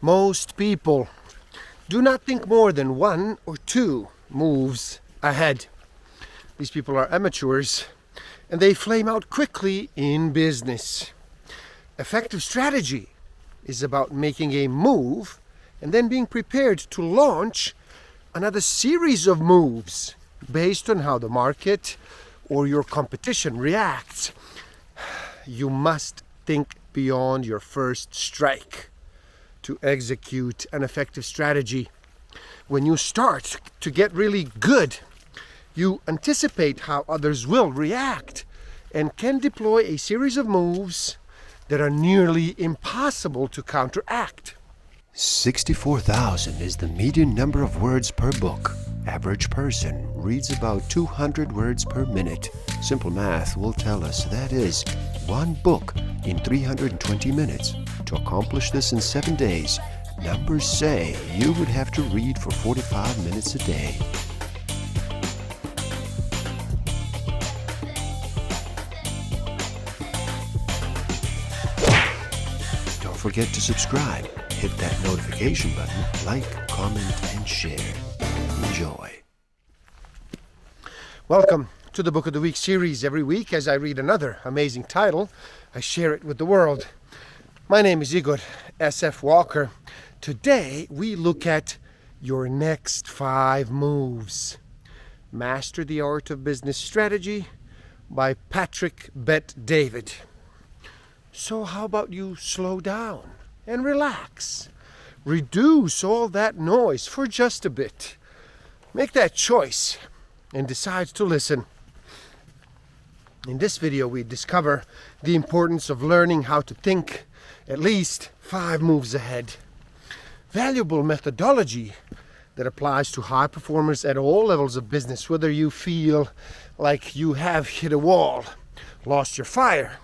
Most people do not think more than 1 or 2 moves ahead. These people are amateurs and they flame out quickly in business. Effective strategy is about making a move and then being prepared to launch another series of moves based on how the market or your competition reacts. You must think beyond your first strike to execute an effective strategy. When you start to get really good, you anticipate how others will react and can deploy a series of moves that are nearly impossible to counteract. 64,000 is the median number of words per book. Average person reads about 200 words per minute. Simple math will tell us that is 1 book in 320 minutes. To accomplish this in 7 days, numbers say you would have to read for 45 minutes a day. Don't forget to subscribe. Hit that notification button, like, comment, and share. Enjoy. Welcome to the Book of the Week series. Every week as I read another amazing title, I share it with the world. My name is Igor S.F. Walker. Today we look at your next 5 moves. Master the Art of Business Strategy by Patrick Bet-David. So how about you slow down and relax? Reduce all that noise for just a bit. Make that choice and decide to listen. In this video, we discover the importance of learning how to think at least 5 moves ahead. Valuable methodology that applies to high performers at all levels of business, whether you feel like you have hit a wall, lost your fire,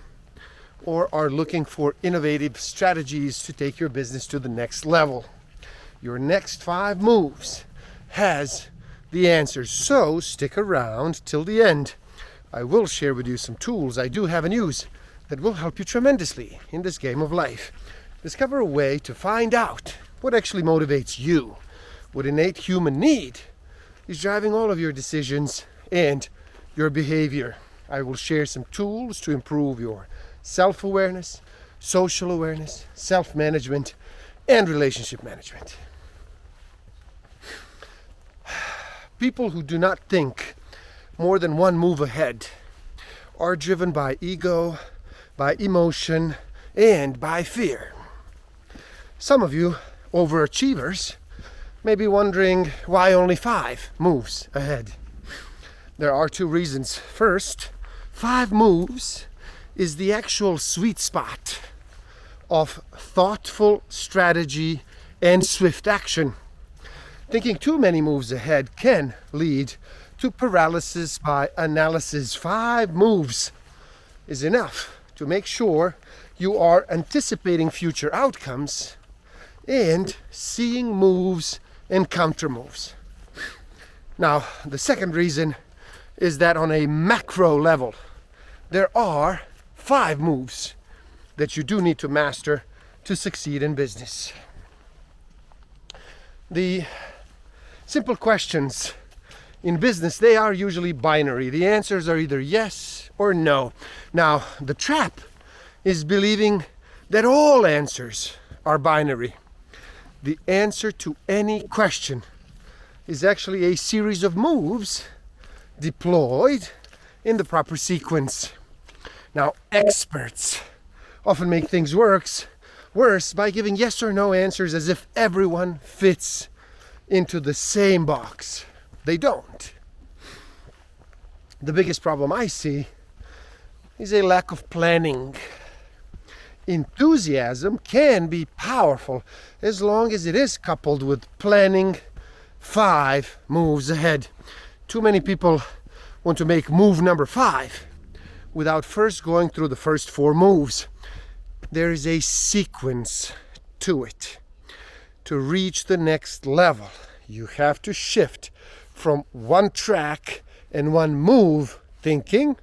or are looking for innovative strategies to take your business to the next level. Your next 5 moves has the answers, so stick around till the end. I will share with you some tools I do have and use that will help you tremendously in this game of life. Discover a way to find out what actually motivates you, what innate human need is driving all of your decisions and your behavior. I will share some tools to improve your self-awareness, social awareness, self-management, and relationship management. People who do not think more than 1 move ahead are driven by ego, by emotion, and by fear. Some of you overachievers may be wondering why only 5 moves ahead. There are 2 reasons. First, 5 moves is the actual sweet spot of thoughtful strategy and swift action. Thinking too many moves ahead can lead to paralysis by analysis. 5 moves is enough to make sure you are anticipating future outcomes and seeing moves and counter moves. Now, the second reason is that on a macro level, there are 5 moves that you do need to master to succeed in business. The simple questions in business, they are usually binary. The answers are either yes or no. Now, the trap is believing that all answers are binary. The answer to any question is actually a series of moves deployed in the proper sequence. Now, experts often make things worse by giving yes or no answers as if everyone fits into the same box. They don't. The biggest problem I see is a lack of planning. Enthusiasm can be powerful as long as it is coupled with planning 5 moves ahead. Too many people want to make move number 5 without first going through the first 4 moves. There is a sequence to it. To reach the next level, you have to shift from 1 track and 1 move thinking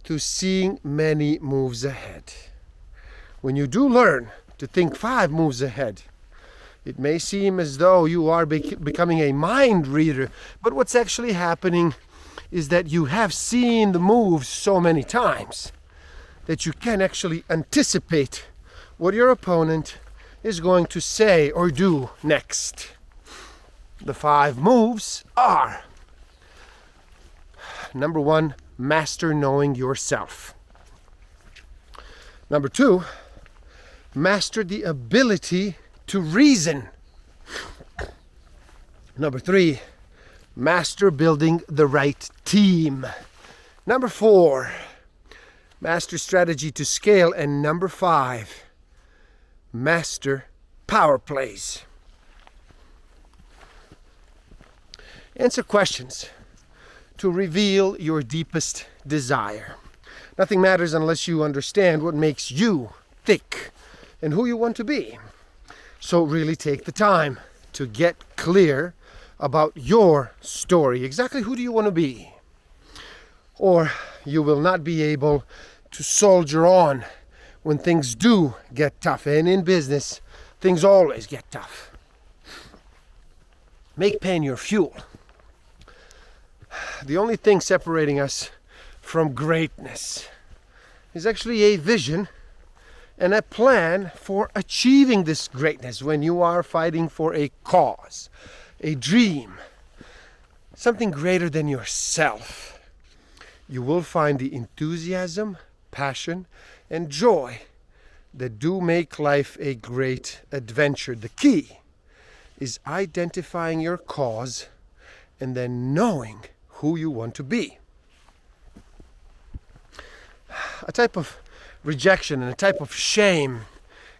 to seeing many moves ahead. When you do learn to think 5 moves ahead, It may seem as though you are becoming a mind reader, but what's actually happening is that you have seen the moves so many times that you can actually anticipate what your opponent is going to say or do next. The 5 moves are: number 1, master knowing yourself. Number 2, master the ability to reason. Number 3, master building the right team. Number 4, master strategy to scale. And number 5, master power plays. Answer questions to reveal your deepest desire. Nothing matters unless you understand what makes you tick and who you want to be. So really take the time to get clear about your story. Exactly who do you want to be? Or you will not be able to soldier on when things do get tough. And in business, things always get tough. Make pain your fuel. The only thing separating us from greatness is actually a vision and a plan for achieving this greatness. When you are fighting for a cause, a dream, something greater than yourself, you will find the enthusiasm, passion, and joy that do make life a great adventure. The key is identifying your cause and then knowing who you want to be. A type of rejection and a type of shame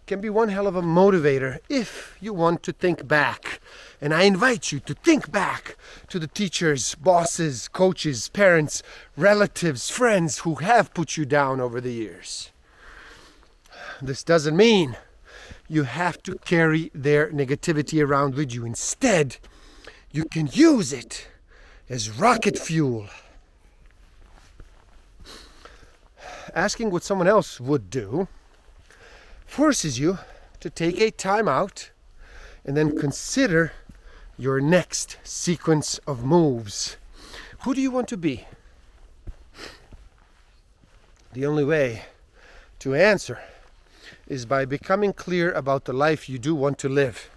can be one hell of a motivator if you want to think back. And I invite you to think back to the teachers, bosses, coaches, parents, relatives, friends who have put you down over the years. This doesn't mean you have to carry their negativity around with you. Instead, you can use it as rocket fuel. Asking what someone else would do forces you to take a time out and then consider your next sequence of moves. Who do you want to be? The only way to answer is by becoming clear about the life you do want to live.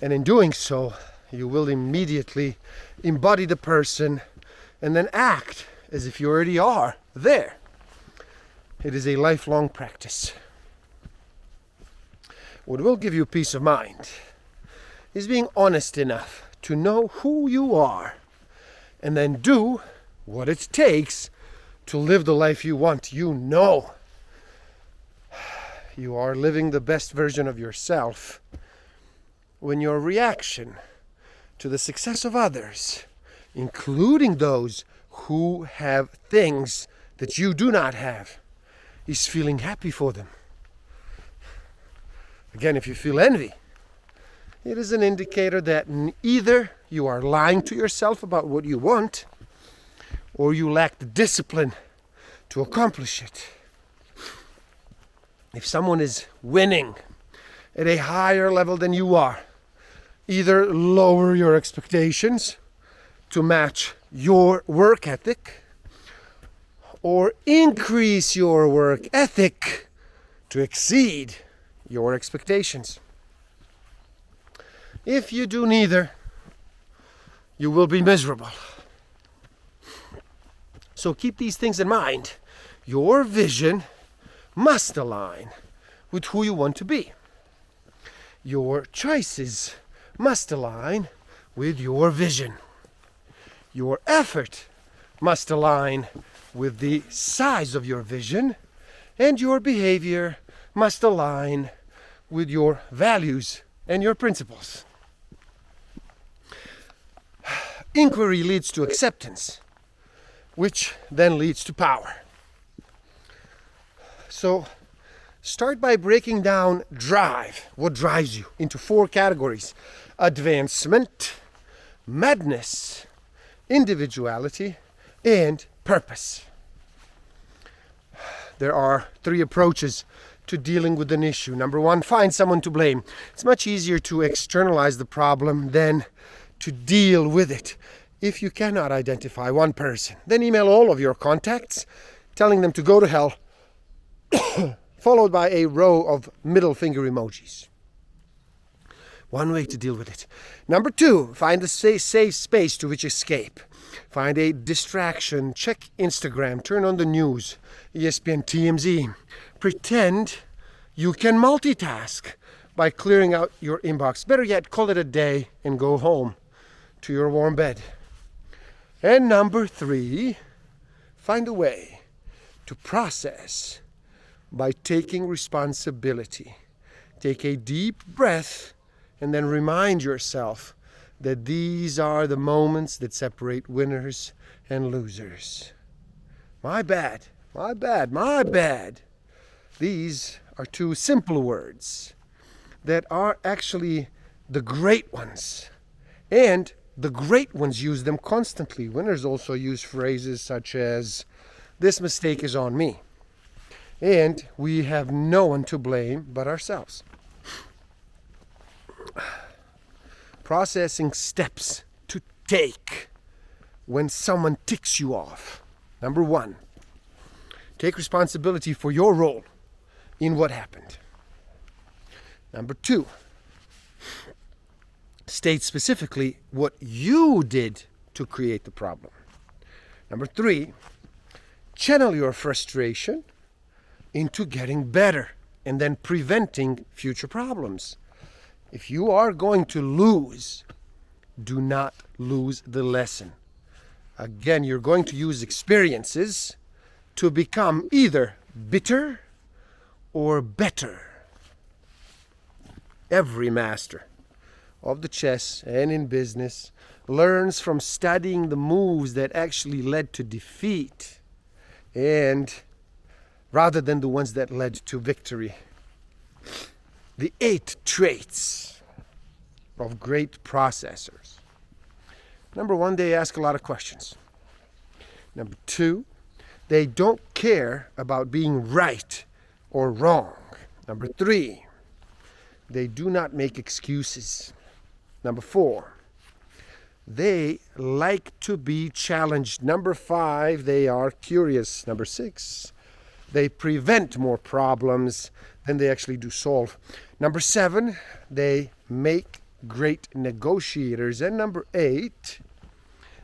And in doing so, you will immediately embody the person and then act as if you already are there. It is a lifelong practice. What will give you peace of mind is being honest enough to know who you are and then do what it takes to live the life you want. You know you are living the best version of yourself when your reaction to the success of others, including those who have things that you do not have, is feeling happy for them. Again, if you feel envy, it is an indicator that either you are lying to yourself about what you want, or you lack the discipline to accomplish it. If someone is winning at a higher level than you are, either lower your expectations to match your work ethic, or increase your work ethic to exceed your expectations. If you do neither, you will be miserable. So keep these things in mind. Your vision must align with who you want to be. Your choices must align with your vision. Your effort must align with the size of your vision, and your behavior must align with your values and your principles. Inquiry leads to acceptance, which then leads to power. So start by breaking down drive, what drives you, into 4 categories: advancement, madness, individuality, and purpose. There are 3 approaches to dealing with an issue. Number one, find someone to blame. It's much easier to externalize the problem than to deal with it. If you cannot identify one person, then email all of your contacts, telling them to go to hell, followed by a row of middle finger emojis. One way to deal with it. Number two, find a safe space to which escape. Find a distraction. Check Instagram. Turn on the news. ESPN, TMZ. Pretend you can multitask by clearing out your inbox. Better yet, call it a day and go home to your warm bed. And number three, find a way to process by taking responsibility. Take a deep breath and then remind yourself that these are the moments that separate winners and losers. My bad, my bad, my bad. These are two simple words that are actually the great ones. And the great ones use them constantly. Winners also use phrases such as, "This mistake is on me." And we have no one to blame but ourselves. Processing steps to take when someone ticks you off. Number one, take responsibility for your role in what happened. Number two, state specifically what you did to create the problem. Number three, channel your frustration into getting better and then preventing future problems. If you are going to lose, do not lose the lesson. Again, you're going to use experiences to become either bitter or better. Every master of the chess and in business learns from studying the moves that actually led to defeat, and rather than the ones that led to victory. The 8 traits of great processors. Number one, they ask a lot of questions. Number two, they don't care about being right or wrong. Number three, they do not make excuses. Number four, they like to be challenged. Number five, they are curious. Number six, they prevent more problems than they actually do solve. Number seven, they make great negotiators. And number 8,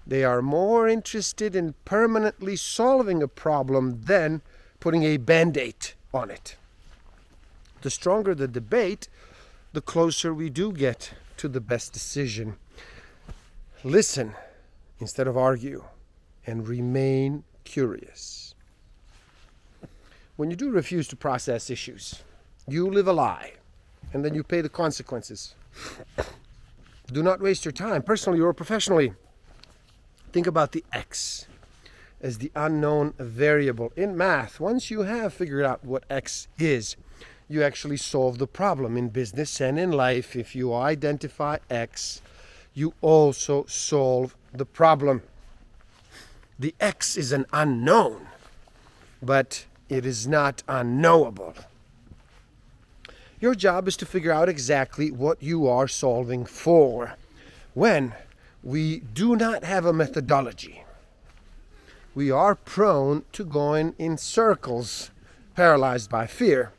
they are more interested in permanently solving a problem than putting a band-aid on it. The stronger the debate, the closer we do get to the best decision. Listen instead of argue, and remain curious. When you do refuse to process issues, you live a lie, and then you pay the consequences. Do not waste your time, personally or professionally. Think about the X as the unknown variable. In math, once you have figured out what X is, you actually solve the problem. In business and in life, if you identify X, you also solve the problem. The X is an unknown, but it is not unknowable. Your job is to figure out exactly what you are solving for. When we do not have a methodology, we are prone to going in circles, paralyzed by fear.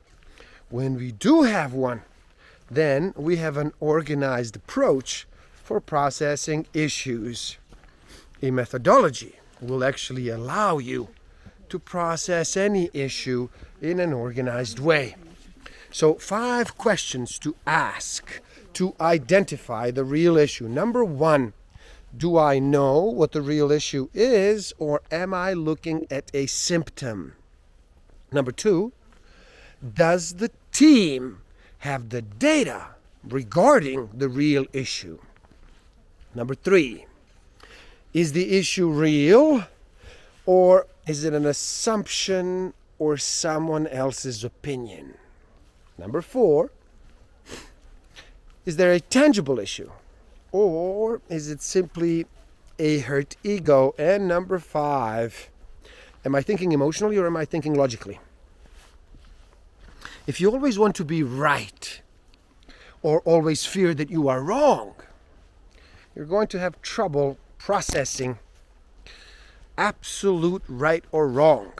When we do have one, then we have an organized approach for processing issues. A methodology will actually allow you to process any issue in an organized way. So 5 questions to ask to identify the real issue. Number 1, do I know what the real issue is, or am I looking at a symptom? Number 2, does the team have the data regarding the real issue? Number 3, is the issue real, or is it an assumption or someone else's opinion? Number 4, is there a tangible issue, or is it simply a hurt ego? And number 5, am I thinking emotionally or am I thinking logically? If you always want to be right or always fear that you are wrong, you're going to have trouble processing absolute right or wrong.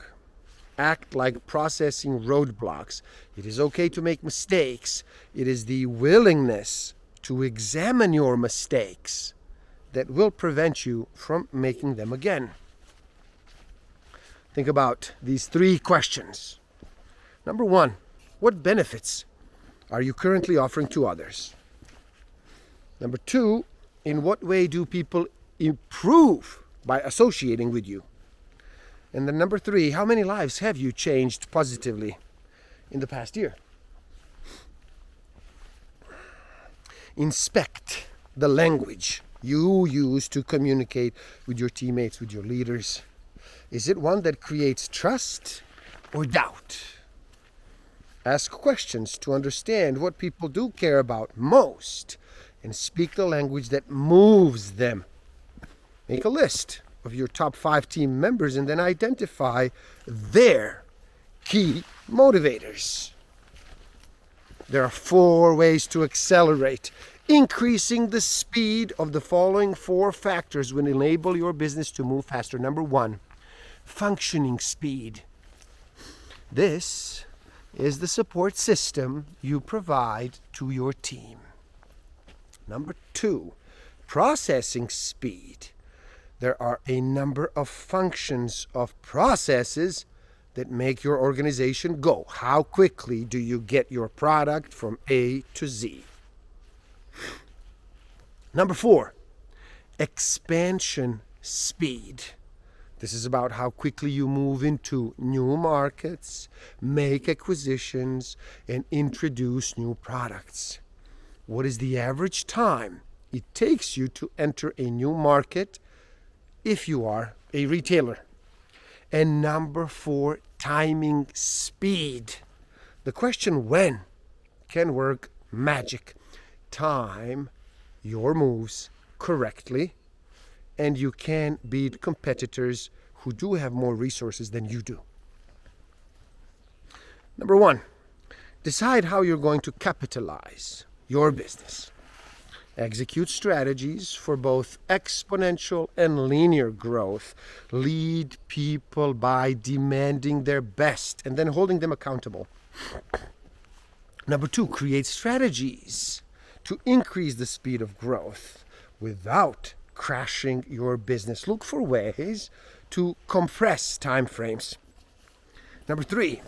Act like processing roadblocks. It is okay to make mistakes. It is the willingness to examine your mistakes that will prevent you from making them again. Think about these 3 questions. Number 1, what benefits are you currently offering to others? Number 2, in what way do people improve by associating with you? And then number 3, how many lives have you changed positively in the past year? Inspect the language you use to communicate with your teammates, with your leaders. Is it one that creates trust or doubt? Ask questions to understand what people do care about most and speak the language that moves them. Make a list of your top 5 team members and then identify their key motivators. There are 4 ways to accelerate. Increasing the speed of the following 4 factors will enable your business to move faster. Number 1, functioning speed. This is the support system you provide to your team. Number 2, processing speed. There are a number of functions of processes that make your organization go. How quickly do you get your product from A to Z? Number 4, expansion speed. This is about how quickly you move into new markets, make acquisitions, and introduce new products. What is the average time it takes you to enter a new market if you are a retailer? And number 4, timing speed. The question when can work magic. Time your moves correctly, and you can beat competitors who do have more resources than you do. Number 1, decide how you're going to capitalize your business. Execute strategies for both exponential and linear growth. Lead people by demanding their best and then holding them accountable. Number 2, create strategies to increase the speed of growth without crashing your business. Look for ways to compress time frames. Number 3,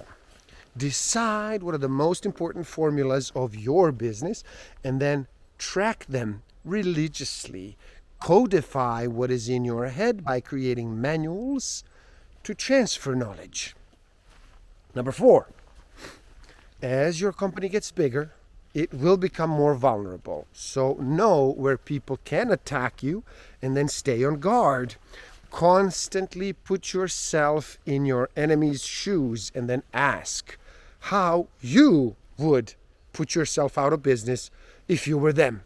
decide what are the most important formulas of your business and then track them religiously. Codify what is in your head by creating manuals to transfer knowledge. Number 4, as your company gets bigger, it will become more vulnerable. So know where people can attack you and then stay on guard. Constantly put yourself in your enemy's shoes and then ask how you would put yourself out of business if you were them.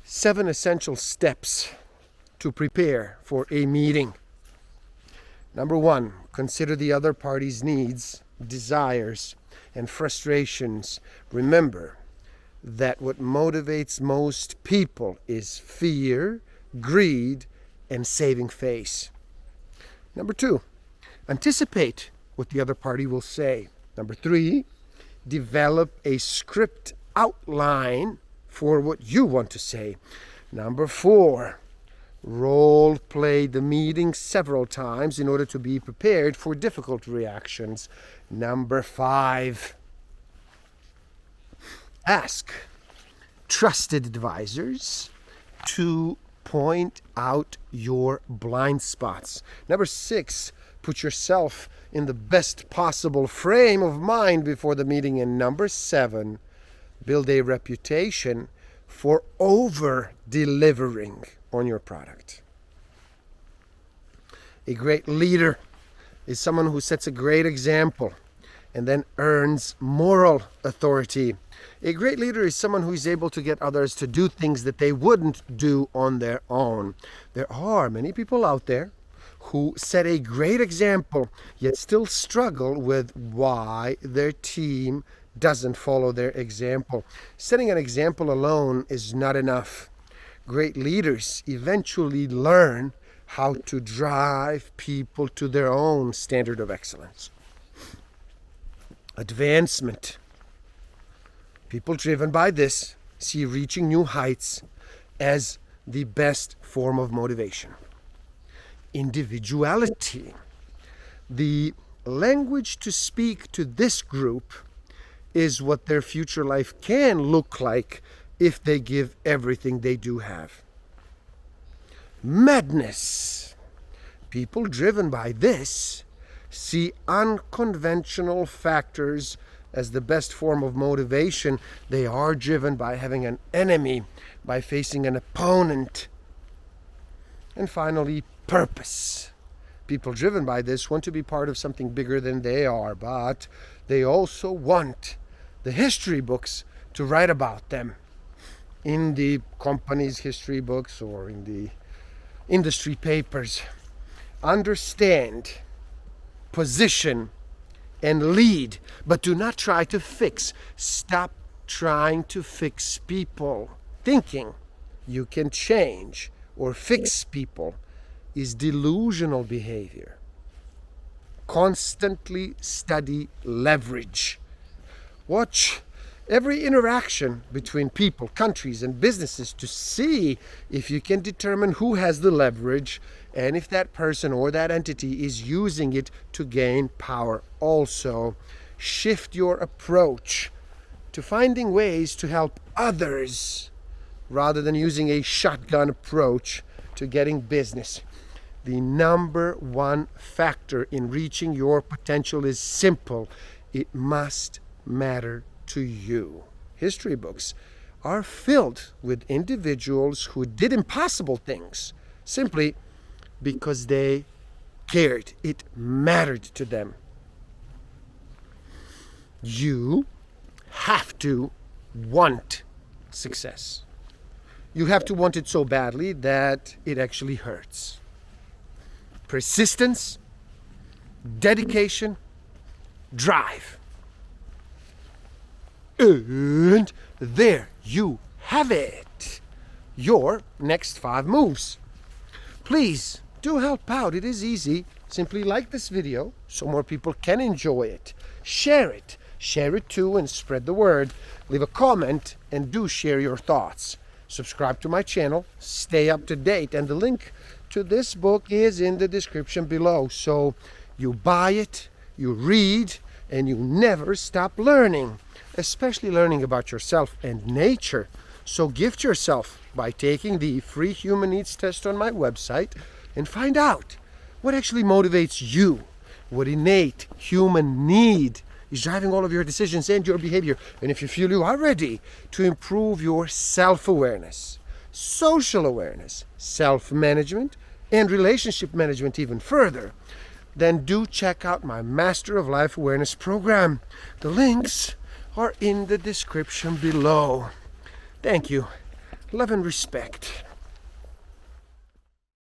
7 essential steps to prepare for a meeting. Number 1, consider the other party's needs, desires, and frustrations. Remember that what motivates most people is fear, greed, and saving face. Number 2, anticipate what the other party will say. Number 3, develop a script outline for what you want to say. Number 4, role play the meeting several times in order to be prepared for difficult reactions. Number 5, ask trusted advisors to point out your blind spots. Number 6, put yourself in the best possible frame of mind before the meeting. And number 7, build a reputation for over-delivering on your product. A great leader is someone who sets a great example and then earns moral authority. A great leader is someone who is able to get others to do things that they wouldn't do on their own. There are many people out there who set a great example, yet still struggle with why their team doesn't follow their example. Setting an example alone is not enough. Great leaders eventually learn how to drive people to their own standard of excellence. Advancement. People driven by this see reaching new heights as the best form of motivation. Individuality. The language to speak to this group is what their future life can look like if they give everything they do have. Madness. People driven by this see unconventional factors as the best form of motivation. They are driven by having an enemy, by facing an opponent. And finally, purpose. People driven by this want to be part of something bigger than they are, but they also want the history books to write about them in the company's history books or in the industry papers. Understand, position, and lead, but do not try to fix. Stop trying to fix people. Thinking you can change or fix people is delusional behavior. Constantly study leverage. Watch every interaction between people, countries, and businesses to see if you can determine who has the leverage and if that person or that entity is using it to gain power. Also, shift your approach to finding ways to help others rather than using a shotgun approach to getting business. The number one factor in reaching your potential is simple. It must matter to you. History books are filled with individuals who did impossible things simply because they cared. It mattered to them. You have to want success. You have to want it so badly that it actually hurts. Persistence, dedication, drive. And there you have it. Your next 5 moves. Please do help out. It is easy. Simply like this video so more people can enjoy it. Share it. Share it too and spread the word. Leave a comment and do share your thoughts. Subscribe to my channel. Stay up to date. And the link to this book is in the description below. So you buy it, you read, and you never stop learning, especially learning about yourself and nature. So gift yourself by taking the free human needs test on my website and find out what actually motivates you, what innate human need is driving all of your decisions and your behavior. And if you feel you are ready to improve your self-awareness, social awareness, self-management, and relationship management even further, then do check out my Master of Life Awareness program. The links are in the description below. Thank you. Love and respect.